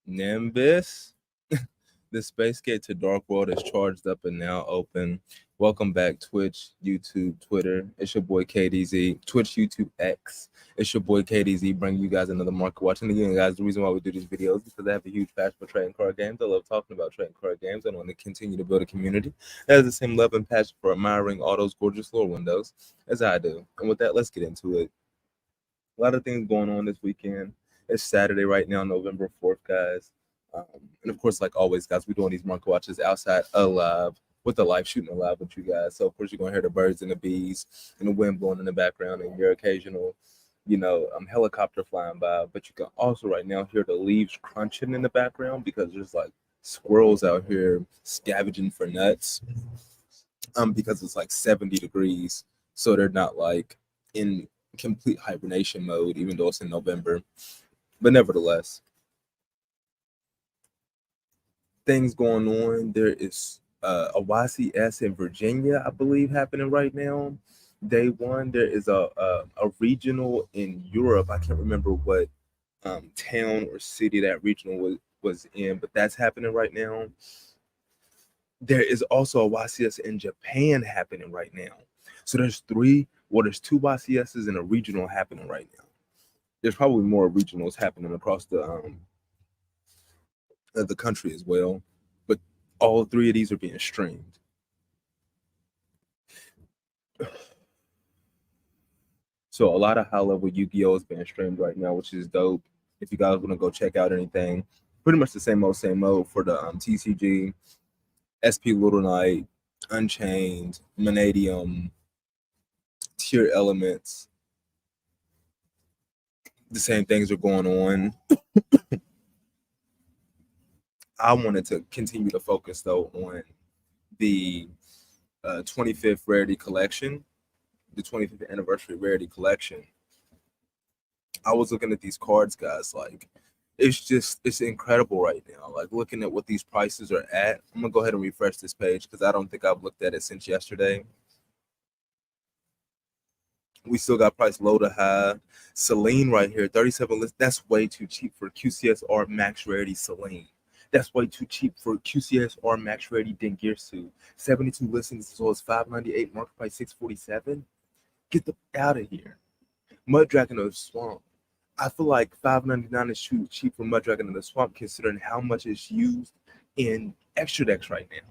Nimbus. The space gate to Dark World is charged up and now open. Welcome back, Twitch, YouTube, Twitter. It's your boy KDZ. Twitch, YouTube, X. It's your boy KDZ bringing you guys another market watch. And again, guys, the reason why we do these videos is because I have a huge passion for trading card games. I love talking about trading card games. I want to continue to build a community that has the same love and passion for admiring all those gorgeous lore windows as I do. And with that, let's get into it. A lot of things going on this weekend. It's Saturday right now, November 4th, guys. And of course, like always, guys, we're doing these market watches outside alive with the live shooting alive with you guys. So of course, you're gonna hear the birds and the bees and the wind blowing in the background and your occasional, helicopter flying by. But you can also right now hear the leaves crunching in the background because there's like squirrels out here scavenging for nuts. Because it's like 70 degrees, so they're not like in complete hibernation mode, even though it's in November. But nevertheless, things going on. There is a YCS in Virginia, I believe, happening right now. Day one, there is a regional in Europe. I can't remember what town or city that regional was in, but that's happening right now. There is also a YCS in Japan happening right now. So there's there's two YCSs and a regional happening right now. There's probably more regionals happening across the country as well, but all three of these are being streamed. So a lot of high level Yu-Gi-Oh is being streamed right now, which is dope. If you guys want to go check out anything, pretty much the same mode for the TCG, SP Little Knight, Unchained, Manadium, Tier Elements. The same things are going on. I wanted to continue to focus though on the 25th Rarity Collection, the 25th Anniversary Rarity Collection. I was looking at these cards, guys. Like, it's incredible right now. Like, looking at what these prices are at. I'm gonna go ahead and refresh this page because I don't think I've looked at it since yesterday. We still got price low to high. Celine right here, 37 lists. That's way too cheap for QCSR Max Rarity Celine. That's way too cheap for QCSR Max Rarity Dengirsu. 72 listings as well as 598, market price 647. Get the out of here. Mud Dragon of the Swamp. I feel like $5.99 is too cheap for Mud Dragon of the Swamp considering how much is used in extra decks right now.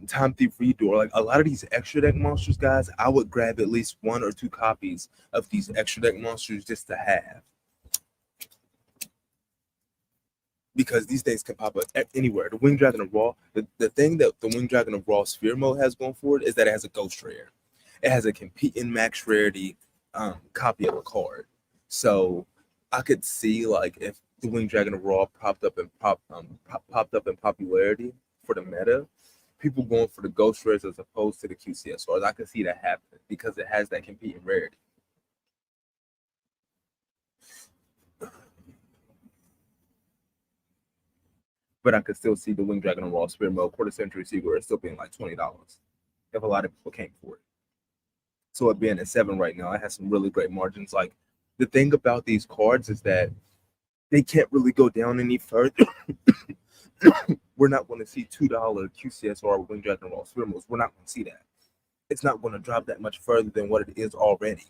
Time Thief Redoor, like a lot of these extra deck monsters, guys, I would grab at least 1 or 2 copies of these extra deck monsters just to have. Because these things can pop up anywhere. The Winged Dragon of Raw, the thing that the Winged Dragon of Raw Sphere Mode has going for it is that it has a Ghost Rare. It has a competing max rarity copy of a card. So I could see like if the Winged Dragon of Raw popped up in popularity for the meta, people going for the Ghost Rares as opposed to the QCSRs. I could see that happen because it has that competing rarity. But I could still see the Winged Dragon of Raw Spirit Mode Quarter Century Seagull still being like $20 if a lot of people came for it. So it being at 7 right now, it has some really great margins. Like, the thing about these cards is that they can't really go down any further. We're not going to see $2 QCSR Winged Dragon Raw Spirit Modes. We're not going to see that. It's not going to drop that much further than what it is already.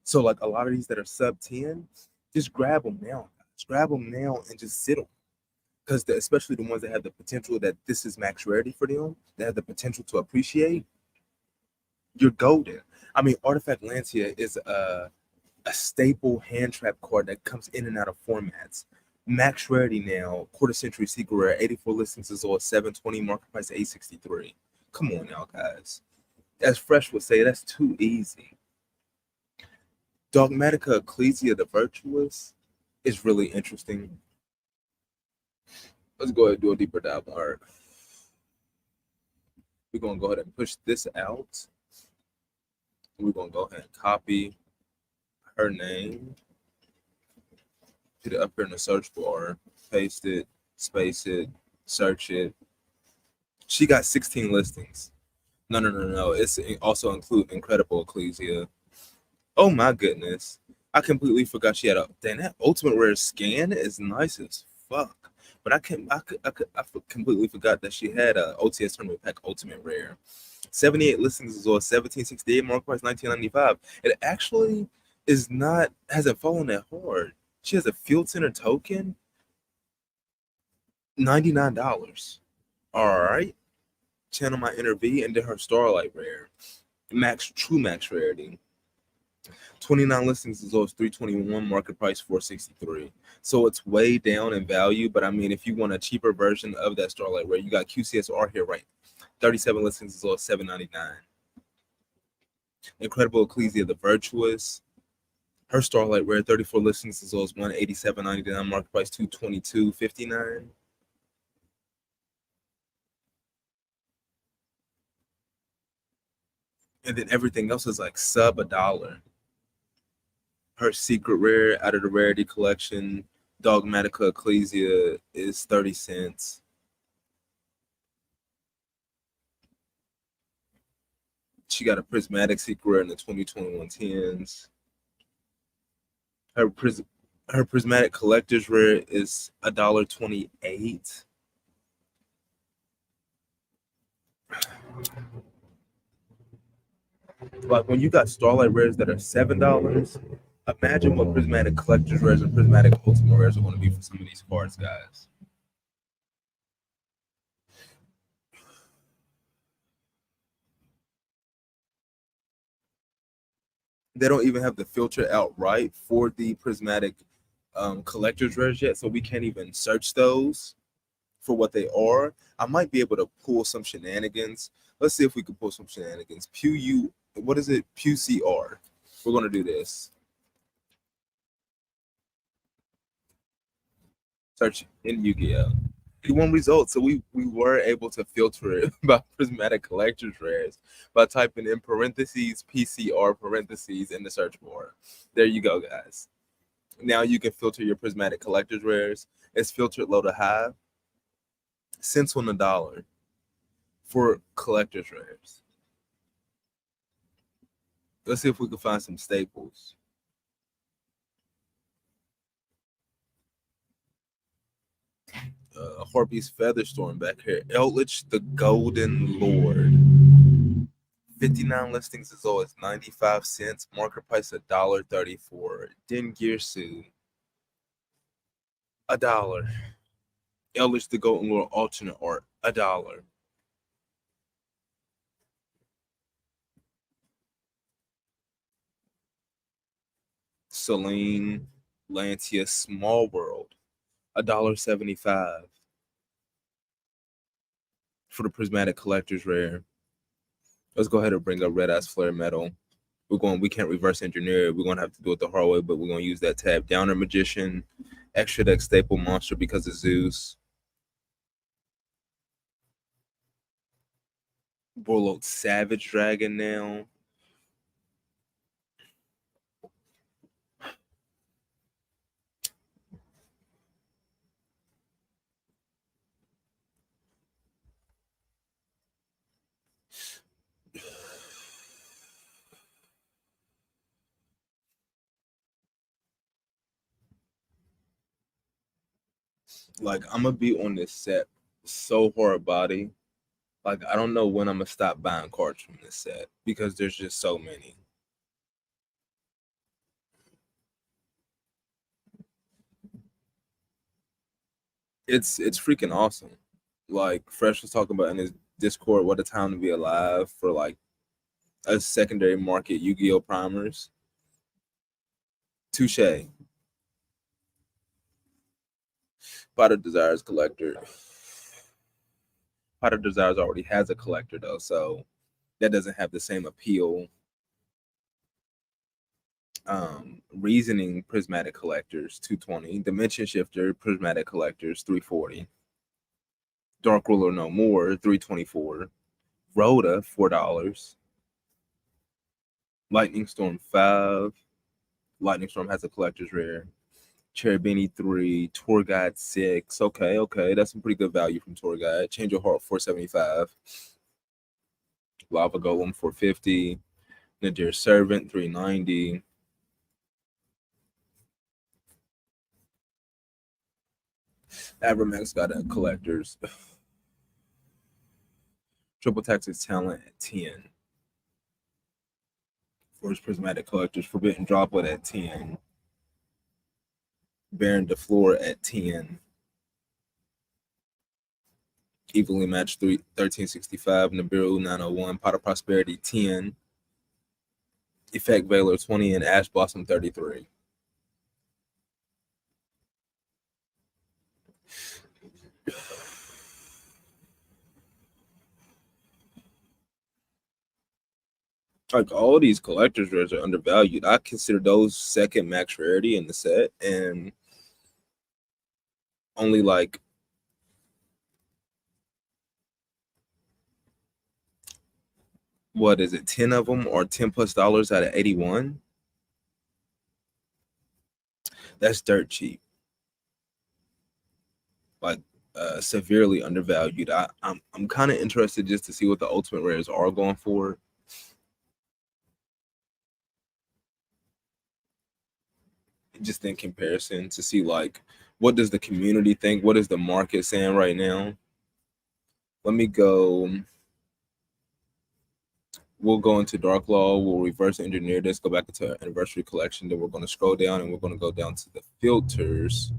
So like a lot of these that are sub 10, just grab them now. Just grab them now and just sit them. Because especially the ones that have the potential that this is max rarity for them, that have the potential to appreciate, you're golden. I mean, Artifact Lancia is a staple hand trap card that comes in and out of formats. Max rarity now, Quarter Century Secret Rare, 84 listings is all 720, market price 863. Come on now, guys. As Fresh would say, that's too easy. Dogmatica Ecclesia the Virtuous is really interesting. Let's go ahead and do a deeper dive on her. We're going to go ahead and push this out. We're going to go ahead and copy her name. Put it up here in the search bar. Paste it, space it, search it. She got 16 listings. No. It's also include Incredible Ecclesia. Oh my goodness. I completely forgot she had a. Damn, that ultimate rare scan is nice as fuck. But I completely forgot that she had a OTS tournament pack ultimate rare. 78 listings as well, 1768 mark price 1995. It actually is not hasn't fallen that hard. She has a field center token, $99. All right. Channel my inner V and then her Starlight rare. True max rarity. 29 listings as low as 321, market price 463. So it's way down in value, but I mean, if you want a cheaper version of that Starlight rare, you got QCSR here, right? 37 listings as low as 799. Incredible Ecclesia the Virtuous. Her Starlight rare, 34 listings as low as 187.99, market price 222.59. And then everything else is like sub $1. Her secret rare out of the rarity collection, Dogmatica Ecclesia, is 30 cents. She got a prismatic secret rare in the 2021 tens. Her her prismatic collector's rare is $1.28. Like when you got Starlight rares that are $7, imagine what prismatic collector's rares and prismatic ultimate rares are going to be for some of these cards, guys. They don't even have the filter outright for the prismatic collector's rares yet, so we can't even search those for what they are. I might be able to pull some shenanigans. Let's see if we can pull some shenanigans. What is it? PUCR. We're gonna do this. Search in Yu-Gi-Oh! One result. So we were able to filter it by prismatic collector's rares by typing in parentheses PCR parentheses in the search bar. There you go, guys. Now you can filter your prismatic collector's rares. It's filtered low to high. Cents on the dollar for collector's rares. Let's see if we can find some staples. Harpy's Featherstorm back here. Eldritch the Golden Lord. 59 listings as low as 95 cents. Market price $1.34. Dengirsu. $1. Eldritch the Golden Lord alternate art. $1. Celine Lantia Small World. $1.75 for the prismatic collector's rare. Let's go ahead and bring up Red Eyes Flare Metal. We can't reverse engineer it. We're gonna have to do it the hard way, but we're gonna use that tab. Downer Magician, extra deck staple monster because of Zeus. Borload Savage Dragon now. Like I'm gonna be on this set so hard body. Like I don't know when I'm gonna stop buying cards from this set because there's just so many. It's freaking awesome. Like Fresh was talking about in his Discord, what a time to be alive for like a secondary market Yu-Gi-Oh primers. Touche. Pot of Desires collector. Pot of Desires already has a collector though, so that doesn't have the same appeal. Reasoning Prismatic Collectors 220. Dimension Shifter Prismatic Collectors 340. Dark Ruler No More 324. Rhoda $4. Lightning Storm 5. Lightning Storm has a collector's rare. Cherubini 3, Tour Guide 6. Okay, that's some pretty good value from Tour Guide. Change Your Heart 475. Lava Golem 450. Nadir Servant 390. Avermax got a collectors. Triple Texas Talent at 10. Force Prismatic Collectors, Forbidden Droplet at 10. Baron DeFleur at 10. Evenly Matched 1365. Nibiru 901. Pot of Prosperity 10. Effect Veiler 20. And Ash Blossom 33. Like all these collectors rares are undervalued. I consider those second max rarity in the set, and only like what is it, 10 of them or $10+ out of 81? That's dirt cheap. Like severely undervalued. I'm kind of interested just to see what the ultimate rares are going for. Just in comparison to see like what does the community think, what is the market saying right now. Let me go. We'll go into Dark Law, we'll reverse engineer this, go back into our anniversary collection, then we're going to scroll down and we're going to go down to the filters.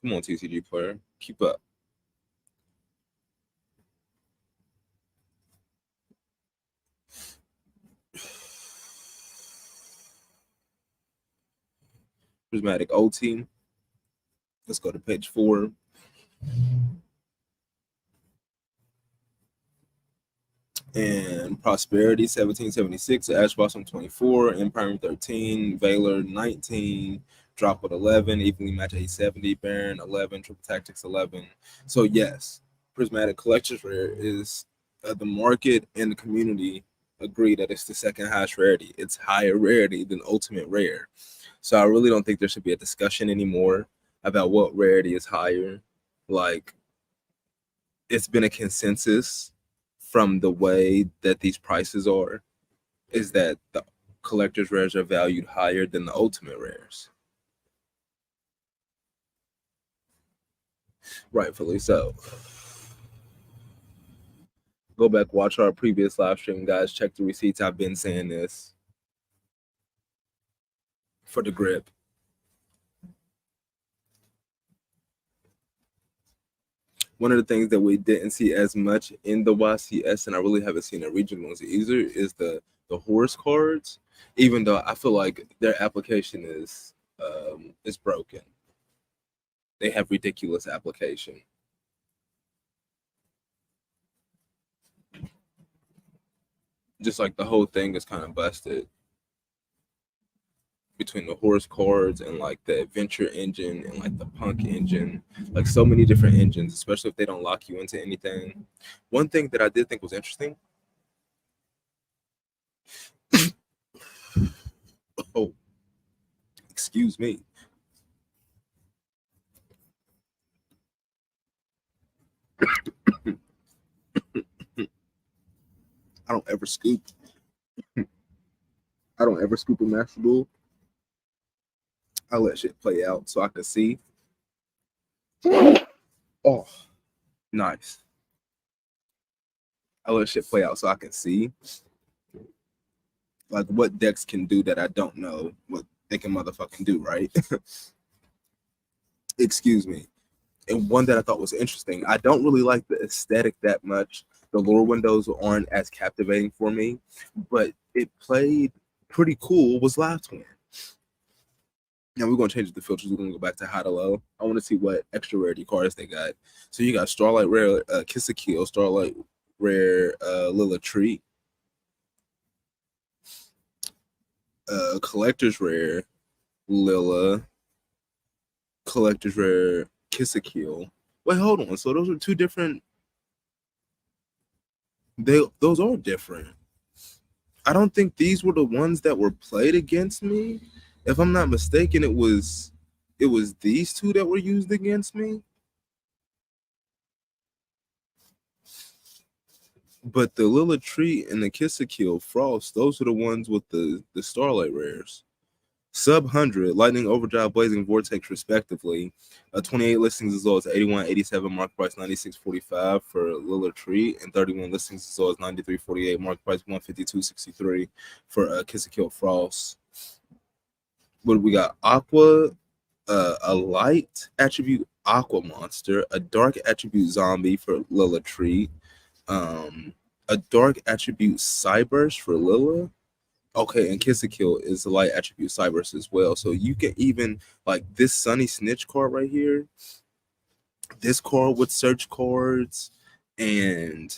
Come on, TCG player, keep up. Prismatic OT. Let's go to page 4. And Prosperity 1776, Ash Blossom 24, Empire 13, Valor 19, Drop with 11, Evenly Match 870, Baron 11, Triple Tactics 11. So yes, Prismatic Collector's Rare is the market and the community agree that it's the second highest rarity. It's higher rarity than Ultimate Rare. So I really don't think there should be a discussion anymore about what rarity is higher. Like, it's been a consensus from the way that these prices are, is that the collector's rares are valued higher than the ultimate rares. Rightfully so. Go back, watch our previous live stream, guys. Check the receipts. I've been saying this for the grip. One of the things that we didn't see as much in the YCS, and I really haven't seen in regionals either, is the horse cards. Even though I feel like their application is broken. They have ridiculous application. Just like the whole thing is kind of busted between the horse cards and like the adventure engine and like the punk engine, like so many different engines, especially if they don't lock you into anything. One thing that I did think was interesting. Oh, excuse me. I don't ever scoop. I don't ever scoop a Master Duel. I let shit play out so I can see. Oh, nice. I let shit play out so I can see like what decks can do that I don't know what they can motherfucking do, right? Excuse me. And one that I thought was interesting. I don't really like the aesthetic that much. The lore windows aren't as captivating for me, but it played pretty cool. Was Live Twin. Now we're gonna change the filters. We're gonna go back to high to low. I want to see what extra rarity cards they got. So you got Starlight Rare, Kiss a Kill, Starlight Rare, Lila Tree, Collector's Rare, Lila, Collector's Rare, Kiss a Kill. Wait, hold on. So those are two different. Those are different. I don't think these were the ones that were played against me. If I'm not mistaken, it was these two that were used against me. But the Lila Tree and the Kiss a Kill Frost, those are the ones with the Starlight rares. Sub 100, Lightning Overdrive, Blazing Vortex, respectively. 28 listings as low as 81.87, market price 96.45 for Lilla Tree, and 31 listings as low as 93.48, market price 152.63 for Kiss Kill Frost. What do we got? Aqua, a light attribute Aqua Monster, a dark attribute Zombie for Lilla Tree, a dark attribute Cyburst for Lilla. Okay, and Kiss Kill is a light attribute Cyburst as well. So you can even, like, this Sunny Snitch card right here, this card would search cards, and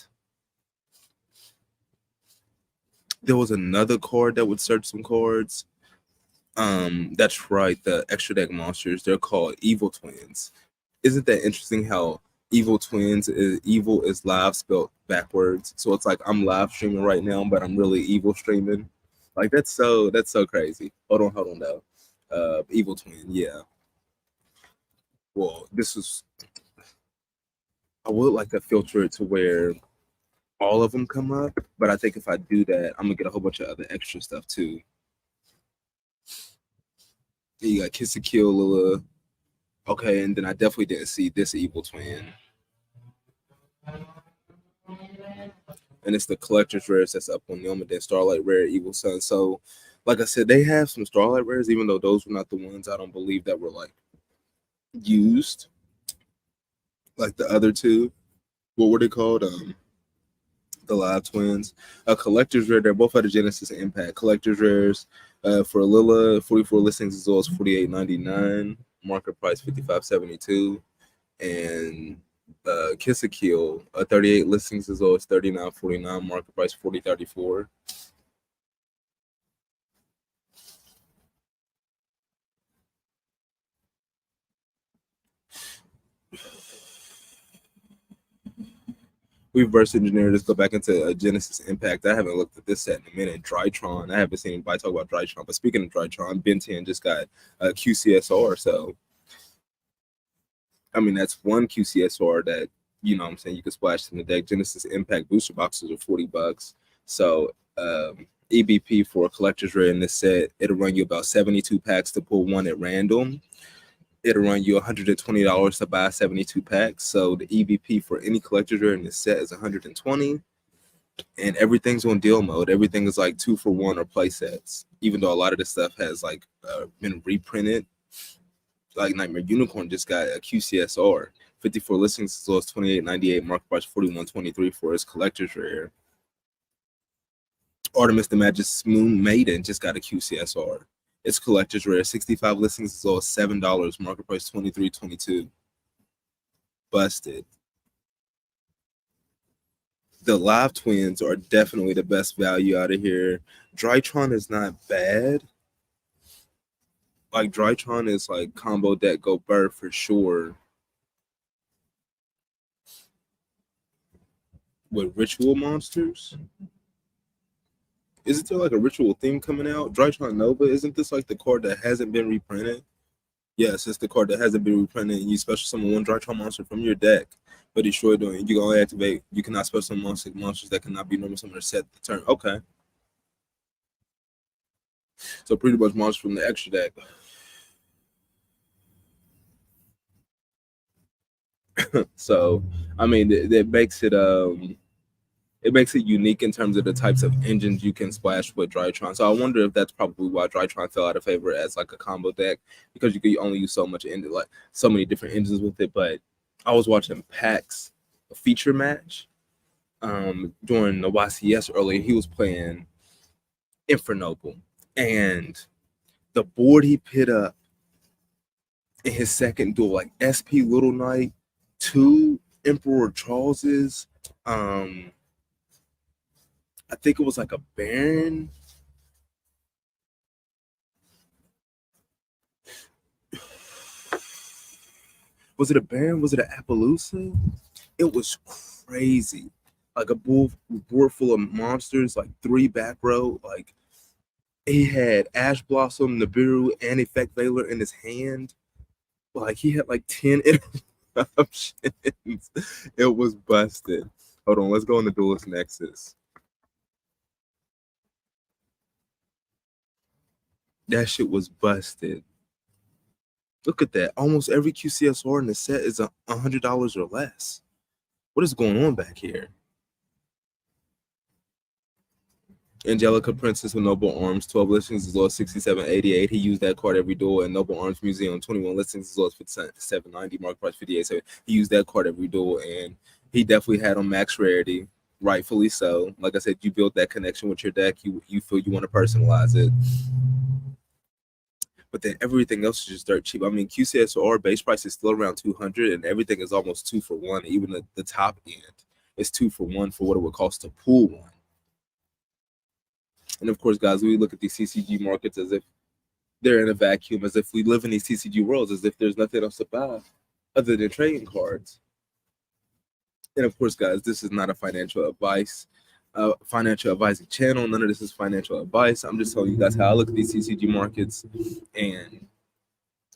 there was another card that would search some cards. That's right, the extra deck monsters, they're called Evil Twins. Isn't that interesting how Evil Twins is evil is live spelled backwards? So it's like I'm live streaming right now, but I'm really evil streaming. Like that's so crazy. Hold on though. Evil Twin, yeah. Well, this is, I would like to filter it to where all of them come up, but I think if I do that, I'm gonna get a whole bunch of other extra stuff too. You got Kiss a Kill, Lilla. Okay, and then I definitely didn't see this Evil Twin. And it's the collector's rares that's up on them, and then Starlight Rare, Evil Sun. So, like I said, they have some Starlight rares, even though those were not the ones I don't believe that were like used, like the other two. What were they called? The Live Twins. Collector's rare. They're both out of Genesis and Impact. Collector's rares for Lilla, 44 listings as well as 48.99. Market price 55.72, and Kiss a Kill, 38 listings as low as 39.49, market price 40.34. We reverse engineered. Let's go back into Genesis Impact. I haven't looked at this set in a minute. Drytron. I haven't seen anybody talk about Drytron. But speaking of Drytron, Ben 10 just got a QCSR. So, I mean, that's one QCSR that, you know what I'm saying, you can splash in the deck. Genesis Impact booster boxes are $40. So, EBP for a collector's rare in this set, it'll run you about 72 packs to pull one at random. It'll run you $120 to buy 72 packs. So the EBP for any collector's rare in this set is $120. And everything's on deal mode. Everything is like 2-for-1 or play sets. Even though a lot of this stuff has like been reprinted. Like Nightmare Unicorn just got a QCSR. 54 listings as low as $28.98, market price $41.23 for its collector's rare. Artemis the Magic's Moon Maiden just got a QCSR. It's collector's rare. 65 listings as low as $7, market price $23.22. Busted. The Live Twins are definitely the best value out of here. Drytron is not bad. Like Drytron is like combo deck go bird for sure. With ritual monsters. Isn't there like a ritual theme coming out? Drytron Nova, isn't this like the card that hasn't been reprinted? Yes, it's the card that hasn't been reprinted, and you special summon one Drytron monster from your deck. But destroy doing, you can only activate, you cannot special summon monsters that cannot be normal summoned set the turn. Okay. So pretty much monsters from the extra deck. So I mean that makes it unique in terms of the types of engines you can splash with Drytron. So I wonder if that's probably why Drytron fell out of favor as like a combo deck, because you could only use so much like so many different engines with it. But I was watching Pax feature match during the YCS earlier. He was playing Infernoble, and the board he put up in his second duel, like SP Little Knight, 2 Emperor Charleses, I think it was like a Baron. Was it a Baron? Was it an Appaloosa? It was crazy. Like a board full of monsters, like 3 back row. Like he had Ash Blossom, Nibiru, and Effect Veiler in his hand. Like he had like 10 interruptions. It was busted. Hold on, let's go into Duelist Nexus. That shit was busted. Look at that. Almost every QCSR in the set is $100 or less. What is going on back here? Angelica Princess with Noble Arms, 12 listings as low as 67.88. He used that card every duel. And Noble Arms Museum, 21 listings as low as 57.90. Market price 58.7. He used that card every duel, and he definitely had on max rarity, rightfully so. Like I said, you built that connection with your deck. You feel you want to personalize it. But then everything else is just dirt cheap. I mean, QCSR base price is still around 200, and everything is almost 2-for-1. Even the top end is 2-for-1 for what it would cost to pool one. And of course, guys, we look at these TCG markets as if they're in a vacuum, as if we live in these TCG worlds, as if there's nothing else to buy other than trading cards. And of course, guys, this is not a financial advising channel. None of this is financial advice. I'm just telling you guys how I look at these TCG markets. And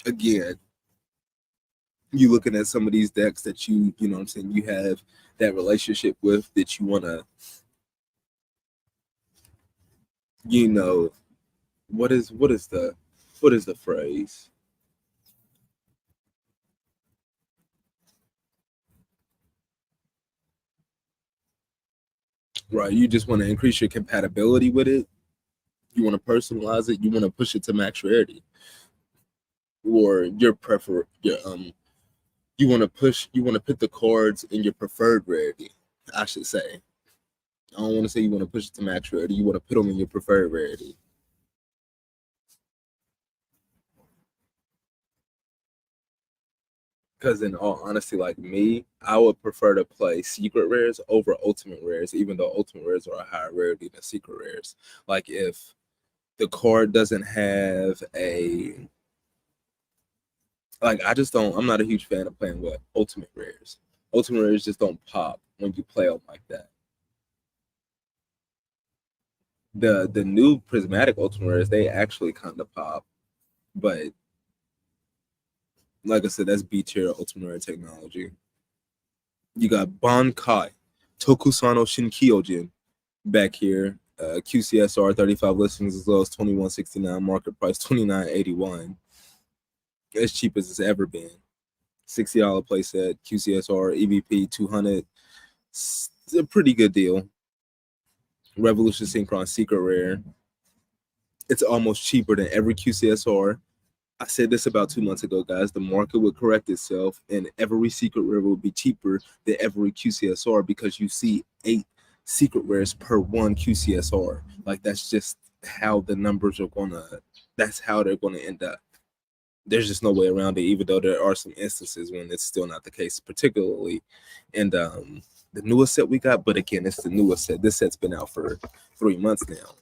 again, you looking at some of these decks that you know what I'm saying, you have that relationship with, that you want to, you know, what is the phrase? Right, you just want to increase your compatibility with it. You want to personalize it. You want to push it to max rarity, or you want to put the cards in your preferred rarity. I should say. I don't want to say you want to push it to max rarity. You want to put them in your preferred rarity. Because in all honesty, like me, I would prefer to play secret rares over ultimate rares, even though ultimate rares are a higher rarity than secret rares. Like if the card doesn't have a, like, I just don't, I'm not a huge fan of playing with ultimate rares. Ultimate rares just don't pop when you play them like that. The new prismatic ultimate rares, they actually kind of pop, but like I said, that's B tier ultimate rare technology. You got Bankai, Tokusano Shinkyojin back here. QCSR 35 listings as low as 21.69, market price 29.81. As cheap as it's ever been. $60 playset, QCSR, EVP 200. It's a pretty good deal. Revolution Synchron Secret Rare. It's almost cheaper than every QCSR. I said this about 2 months ago, guys. The market would correct itself, and every secret rare will be cheaper than every QCSR, because you see 8 secret rares per one QCSR. Like, that's just how the numbers are gonna. That's how they're gonna end up. There's just no way around it. Even though there are some instances when it's still not the case, particularly in the newest set we got. But again, it's the newest set. This set's been out for 3 months now.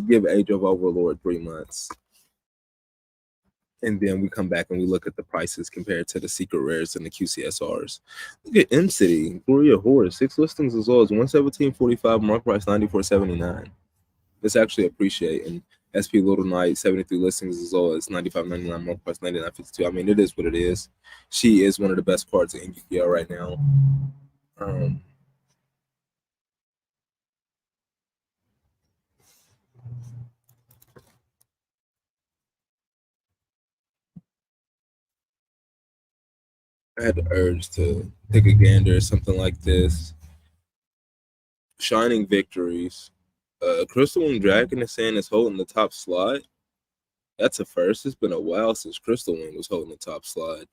Give Age of Overlord 3 months. And then we come back and we look at the prices compared to the secret rares and the QCSRs. Look at M City, Gloria Horse, 6 listings as low as 117.45, market price 94.79. It's actually appreciating. SP Little Knight, 73 listings as low as 95.99, market price 99.52. I mean, it is what it is. She is one of the best cards in Yu-Gi-Oh right now. I had the urge to take a gander or something like this. Shining Victories. Crystal Wing Dragon is saying it's holding the top slot. That's a first. It's been a while since Crystal Wing was holding the top slot.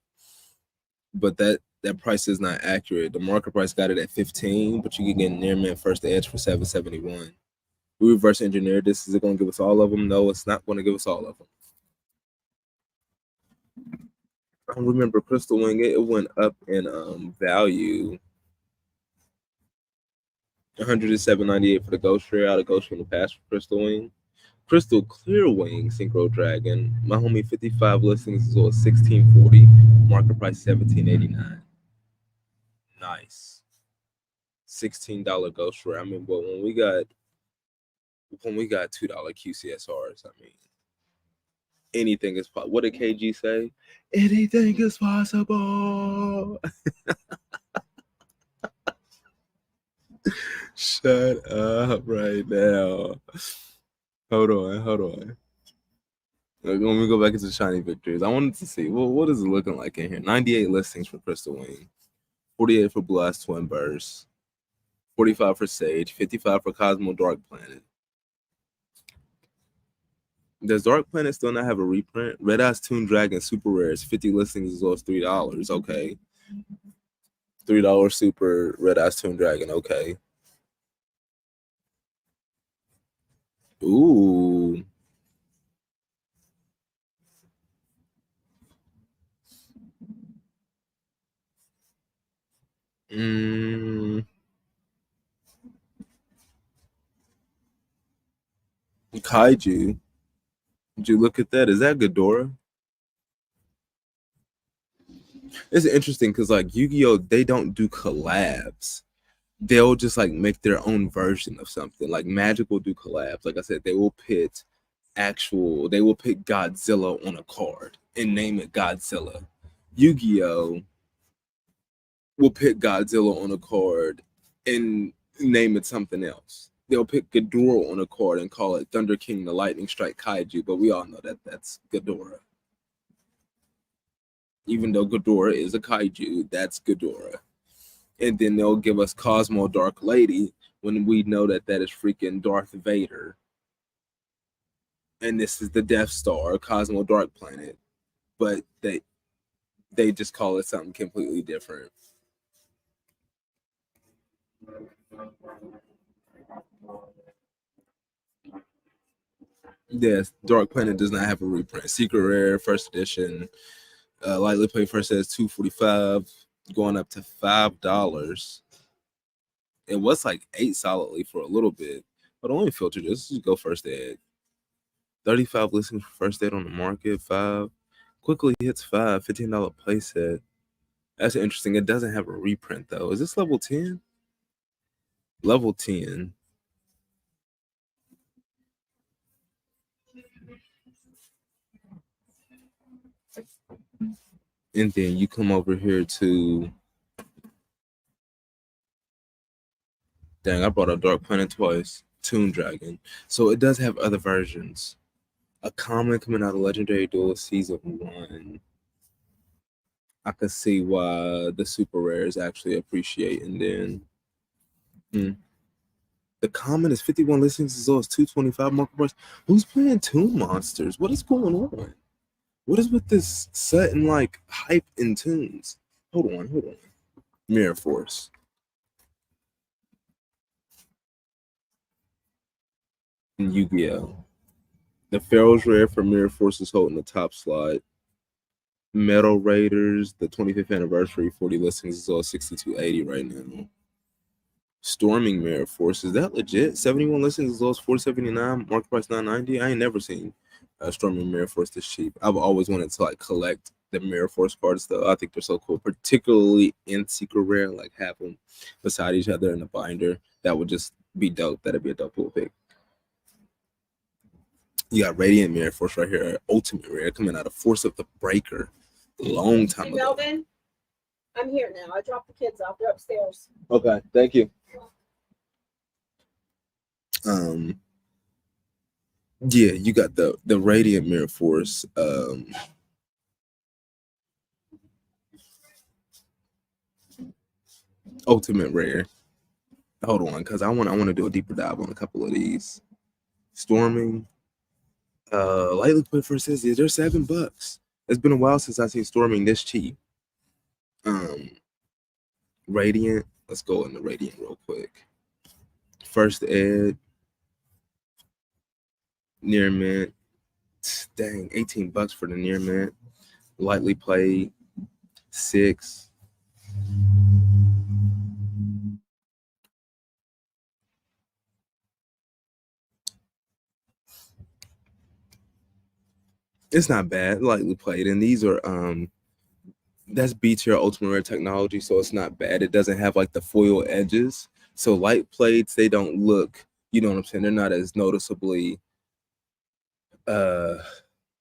But that price is not accurate. The market price got it at 15, but you can get near mint first edge for 771. We reverse engineered this. Is it going to give us all of them? No, it's not going to give us all of them. I remember Crystal Wing, it went up in value. 107.98 for the Ghost Rare out of Ghost from the past for Crystal Wing. Crystal Clear Wing Synchro Dragon. My homie 55 listings is on 1640. Market price 17.89. Nice. $16 Ghost Rare. I mean, but when we got $2 QCSRs, I mean, anything is possible. What did KG say? Anything is possible. Shut up right now. Hold on. Let me go back into shiny victories. I wanted to see what is it looking like in here. 98 listings for Crystal Wing, 48 for Blue Eyes Twin Burst, 45 for Sage, 55 for Cosmo Dark Planet. Does Dark Planet still not have a reprint? Red Eyes Toon Dragon Super Rares, 50 listings as well as $3. Okay. $3 Super Red Eyes Toon Dragon. Okay. Ooh. Mm, Kaiju. Did you look at that? Is that Ghidorah? It's interesting because like Yu-Gi-Oh, they don't do collabs. They'll just like make their own version of something. Like Magic will do collabs. Like I said, they will pit Godzilla on a card and name it Godzilla. Yu-Gi-Oh will pick Godzilla on a card and name it something else. They'll pick Ghidorah on a card and call it Thunder King the Lightning Strike Kaiju, but we all know that that's Ghidorah. Even though Ghidorah is a kaiju, that's Ghidorah. And then they'll give us Cosmo Dark Lady when we know that that is freaking Darth Vader. And this is the Death Star, Cosmo Dark Planet. But they just call it something completely different. Yes, Dark Planet does not have a reprint. Secret Rare, first edition, lightly played first says $2.45, going up to $5. It was like $8 solidly for a little bit, but only filter this. Just go first ed. 35 listings for first ed on the market. 5 quickly hits 5. $15 playset. That's interesting. It doesn't have a reprint though. Is this level 10? Level 10. And then you come over here to. Dang, I brought up Dark Planet twice. Toon Dragon. So it does have other versions. A common coming out of Legendary Duel Season 1. I can see why the super rares actually appreciate. And then the common is 51 listings as well as 225 market price. Who's playing Toon Monsters? What is going on? What is with this sudden like hype in tunes? Hold on. Mirror Force. And Yu-Gi-Oh! The Pharaoh's rare for Mirror Force is holding the top slot. Metal Raiders, the 25th anniversary, 40 listings is all 6280 right now. Storming Mirror Force, is that legit? 71 listings as low as 479, market price 990. I ain't never seen Storming Mirror Force this cheap. I've always wanted to like collect the Mirror Force cards though. I think they're so cool, particularly in Secret Rare, like have them beside each other in a binder. That would just be dope. That'd be a dope pool pick. You got Radiant Mirror Force right here, Ultimate Rare, coming out of Force of the Breaker. Long time ago. Melvin, I'm here now. I dropped the kids off. They're upstairs. Okay, thank you. Yeah, you got the Radiant Mirror Force. Ultimate Rare. Hold on, because I want to do a deeper dive on a couple of these. Storming. Lightly put first says they're $7. It's been a while since I seen Storming this cheap. Radiant. Let's go into Radiant real quick. First ed. Near mint. Dang, $18 for the near mint. Lightly played 6. It's not bad, lightly played, and these are that's B tier ultimate rare technology, so it's not bad. It doesn't have like the foil edges, so light plates they don't look, you know what I'm saying? They're not as noticeably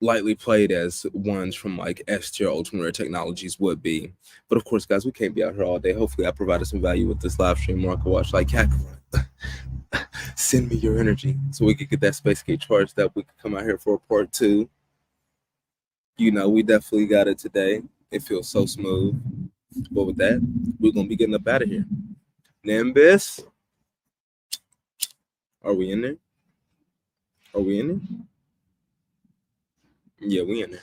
lightly played as ones from like S tier ultimate rare technologies would be. But of course, guys, we can't be out here all day. Hopefully, I provided some value with this live stream. Market watch like Kakarot. Send me your energy so we could get that space gate charged up. We could come out here for a part 2. We definitely got it today. It feels so smooth. But with that, we're gonna be getting up out of here. Nimbus, are we in there? Are we in there? Yeah, we in there.